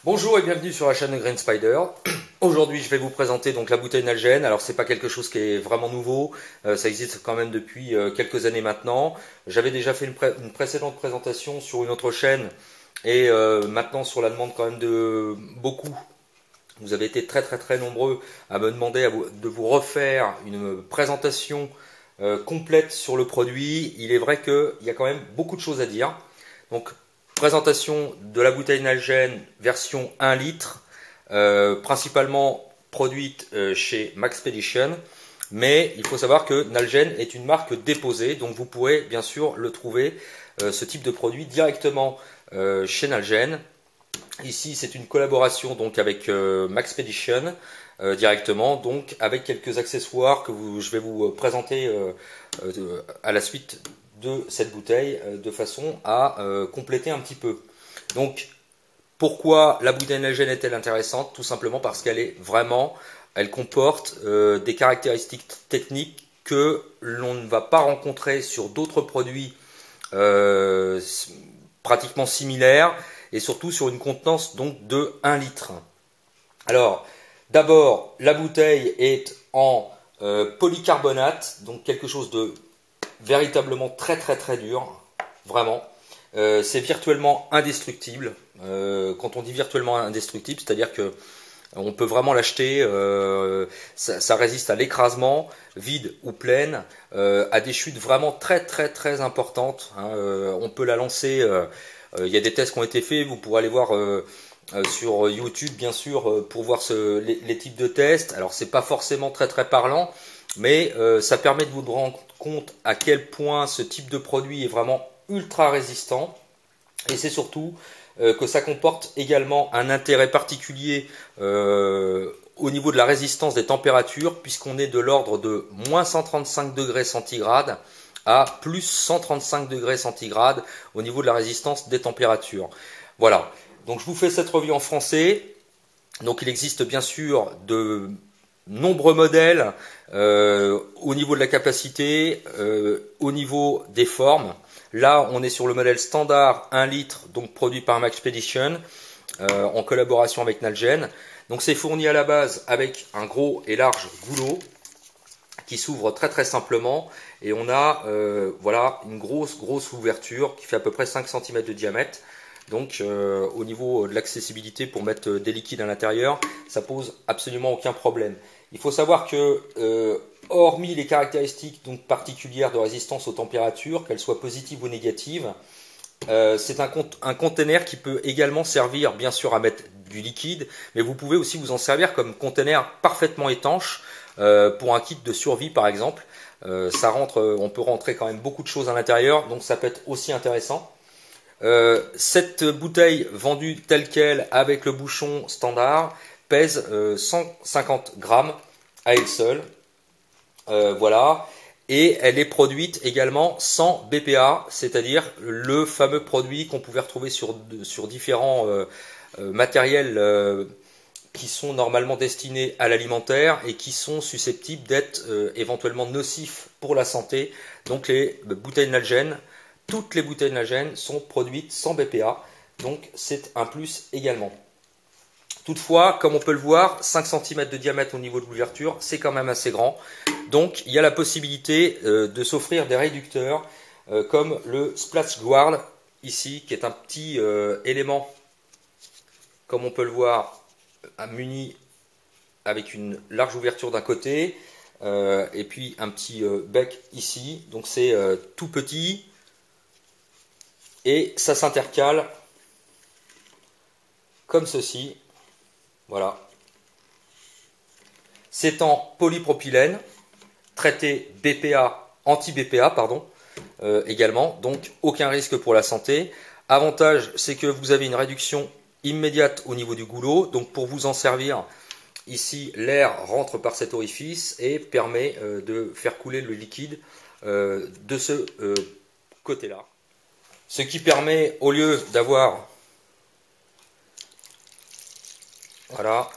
Bonjour et bienvenue sur la chaîne de Green Spider. Aujourd'hui, je vais vous présenter donc la bouteille Nalgene. Alors, c'est pas quelque chose qui est vraiment nouveau, ça existe quand même depuis quelques années maintenant. J'avais déjà fait une précédente présentation sur une autre chaîne et maintenant sur la demande quand même de beaucoup. Vous avez été très nombreux à me demander de vous refaire une présentation complète sur le produit. Il est vrai qu'il y a quand même beaucoup de choses à dire. Donc, présentation de la bouteille Nalgene version 1 litre, principalement produite chez Maxpedition. Mais il faut savoir que Nalgene est une marque déposée, donc vous pourrez bien sûr le trouver, ce type de produit, directement chez Nalgene. Ici, c'est une collaboration donc avec Maxpedition directement, donc avec quelques accessoires que je vais vous présenter à la suite de cette bouteille de façon à compléter un petit peu. Donc, pourquoi la bouteille Nalgene est-elle intéressante? Tout simplement parce elle comporte des caractéristiques techniques que l'on ne va pas rencontrer sur d'autres produits pratiquement similaires, et surtout sur une contenance donc de 1 litre. Alors, d'abord, la bouteille est en polycarbonate, donc quelque chose de véritablement très dur, vraiment. C'est virtuellement indestructible. Quand on dit virtuellement indestructible, c'est-à-dire que on peut vraiment l'acheter, ça résiste à l'écrasement, vide ou pleine, à des chutes vraiment très importantes. Hein. On peut la lancer, il y a des tests qui ont été faits, vous pourrez aller voir sur YouTube bien sûr pour voir les types de tests. Alors c'est pas forcément très parlant, mais ça permet de vous rendre compte à quel point ce type de produit est vraiment ultra résistant, et c'est surtout que ça comporte également un intérêt particulier au niveau de la résistance des températures, puisqu'on est de l'ordre de moins 135 degrés centigrades à plus 135 degrés centigrades au niveau de la résistance des températures. Voilà, donc je vous fais cette revue en français. Donc il existe bien sûr de nombreux modèles au niveau de la capacité, au niveau des formes. Là, on est sur le modèle standard 1 litre, donc produit par Maxpedition, en collaboration avec Nalgene. Donc c'est fourni à la base avec un gros et large goulot qui s'ouvre très simplement, et on a voilà une grosse ouverture qui fait à peu près 5 cm de diamètre. Donc au niveau de l'accessibilité pour mettre des liquides à l'intérieur, ça pose absolument aucun problème. Il faut savoir que hormis les caractéristiques donc particulières de résistance aux températures, qu'elles soient positives ou négatives, c'est un conteneur qui peut également servir bien sûr à mettre du liquide, mais vous pouvez aussi vous en servir comme conteneur parfaitement étanche pour un kit de survie par exemple. On peut rentrer quand même beaucoup de choses à l'intérieur, donc ça peut être aussi intéressant. Cette bouteille vendue telle quelle avec le bouchon standard pèse 150 grammes à elle seule. Voilà. Et elle est produite également sans BPA, c'est-à-dire le fameux produit qu'on pouvait retrouver sur différents matériels qui sont normalement destinés à l'alimentaire et qui sont susceptibles d'être éventuellement nocifs pour la santé. Donc les bouteilles Nalgene, toutes les bouteilles Nalgene sont produites sans BPA, donc c'est un plus également. Toutefois, comme on peut le voir, 5 cm de diamètre au niveau de l'ouverture, c'est quand même assez grand. Donc il y a la possibilité de s'offrir des réducteurs comme le Splash Guard ici, qui est un petit élément, comme on peut le voir, muni avec une large ouverture d'un côté et puis un petit bec ici. Donc c'est tout petit et ça s'intercale comme ceci. Voilà. C'est en polypropylène, traité BPA, anti-BPA, pardon, également. Donc, aucun risque pour la santé. Avantage, c'est que vous avez une réduction immédiate au niveau du goulot. Donc, pour vous en servir, ici, l'air rentre par cet orifice et permet de faire couler le liquide de ce côté-là. Ce qui permet, au lieu d'avoir voilà,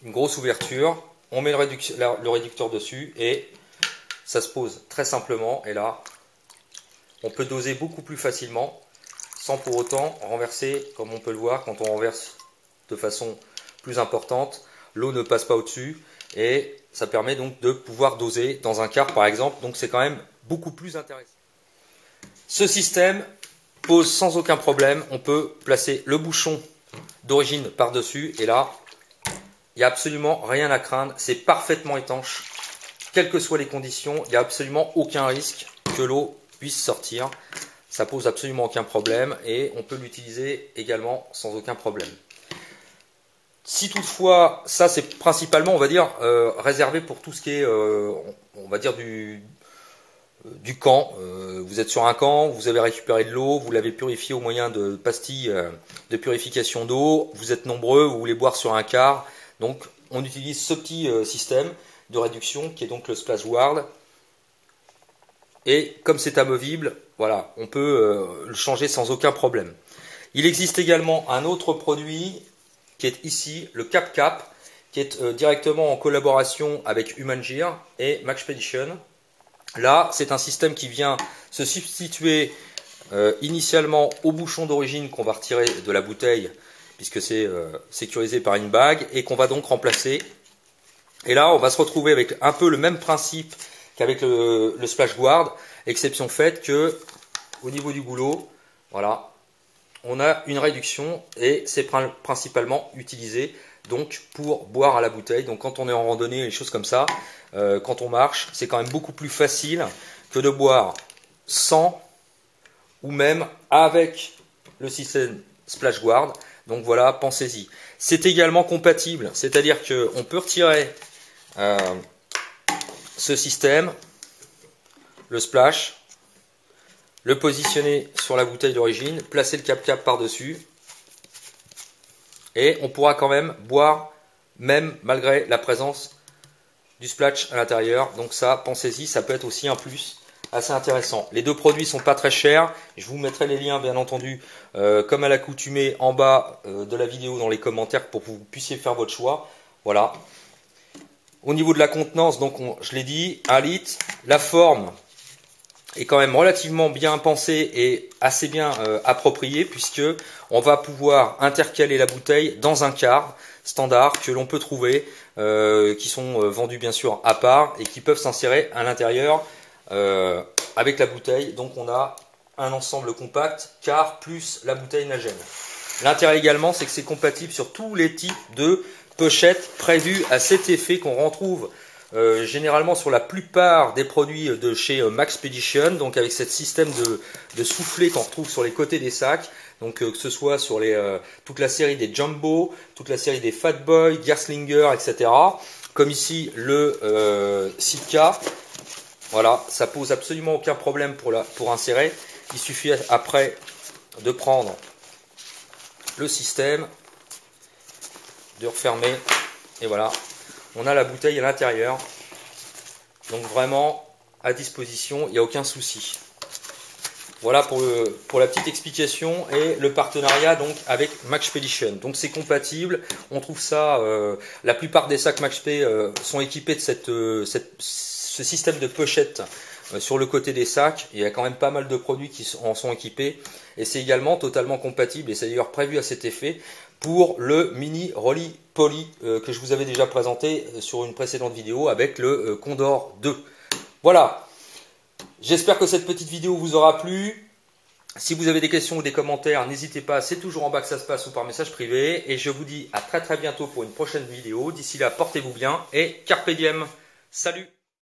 une grosse ouverture, on met le réducteur dessus et ça se pose très simplement. Et là, on peut doser beaucoup plus facilement sans pour autant renverser, comme on peut le voir quand on renverse de façon plus importante, l'eau ne passe pas au-dessus et ça permet donc de pouvoir doser dans un quart par exemple, donc c'est quand même beaucoup plus intéressant. Ce système pose sans aucun problème, on peut placer le bouchon d'origine par-dessus et là, il n'y a absolument rien à craindre, c'est parfaitement étanche, quelles que soient les conditions, il n'y a absolument aucun risque que l'eau puisse sortir, ça pose absolument aucun problème et on peut l'utiliser également sans aucun problème. Si toutefois, ça c'est principalement, on va dire, réservé pour tout ce qui est, on va dire, du camp. Vous êtes sur un camp, vous avez récupéré de l'eau, vous l'avez purifiée au moyen de pastilles de purification d'eau, vous êtes nombreux, vous voulez boire sur un quart, donc on utilise ce petit système de réduction qui est donc le Splash Guard. Et comme c'est amovible, voilà, on peut le changer sans aucun problème. Il existe également un autre produit qui est ici, le Cap Cap, qui est directement en collaboration avec Human-Gear et Maxpedition. Là, c'est un système qui vient se substituer initialement au bouchon d'origine qu'on va retirer de la bouteille, puisque c'est sécurisé par une bague, et qu'on va donc remplacer. Et là, on va se retrouver avec un peu le même principe qu'avec le Splash Guard, exception faite que au niveau du goulot, voilà, on a une réduction et c'est principalement utilisé donc pour boire à la bouteille. Donc quand on est en randonnée, les choses comme ça, quand on marche, c'est quand même beaucoup plus facile que de boire sans ou même avec le système Splash Guard. Donc voilà, pensez-y. C'est également compatible, c'est-à-dire qu'on peut retirer ce système, le splash, le positionner sur la bouteille d'origine, placer le cap-cap par-dessus et on pourra quand même boire même malgré la présence du splash à l'intérieur. Donc ça, pensez-y, ça peut être aussi un plus assez intéressant. Les deux produits sont pas très chers, je vous mettrai les liens bien entendu comme à l'accoutumée en bas de la vidéo dans les commentaires pour que vous puissiez faire votre choix. Voilà. Au niveau de la contenance, donc je l'ai dit, 1 litre, la forme est quand même relativement bien pensée et assez bien appropriée puisque on va pouvoir intercaler la bouteille dans un quart standard que l'on peut trouver, qui sont vendus bien sûr à part et qui peuvent s'insérer à l'intérieur avec la bouteille. Donc on a un ensemble compact, quart plus la bouteille Nagène. L'intérêt également, c'est que c'est compatible sur tous les types de pochettes prévues à cet effet qu'on retrouve généralement sur la plupart des produits de chez Maxpedition, donc avec ce système de soufflet qu'on retrouve sur les côtés des sacs, donc que ce soit sur toute la série des Jumbo, toute la série des Fat Boy, Gerslinger, etc. Comme ici le Sitka, voilà, ça pose absolument aucun problème pour insérer. Il suffit après de prendre le système, de refermer et voilà. On a la bouteille à l'intérieur, donc vraiment à disposition, il n'y a aucun souci. Voilà pour la petite explication et le partenariat donc avec Maxpedition. Donc c'est compatible, on trouve ça, la plupart des sacs Maxp sont équipés de ce système de pochette sur le côté des sacs. Il y a quand même pas mal de produits qui en sont équipés et c'est également totalement compatible et c'est d'ailleurs prévu à cet effet pour le mini Rolly Poly que je vous avais déjà présenté sur une précédente vidéo avec le Condor 2. Voilà, j'espère que cette petite vidéo vous aura plu. Si vous avez des questions ou des commentaires, n'hésitez pas, c'est toujours en bas que ça se passe ou par message privé. Et je vous dis à très bientôt pour une prochaine vidéo. D'ici là, portez-vous bien et carpe diem. Salut!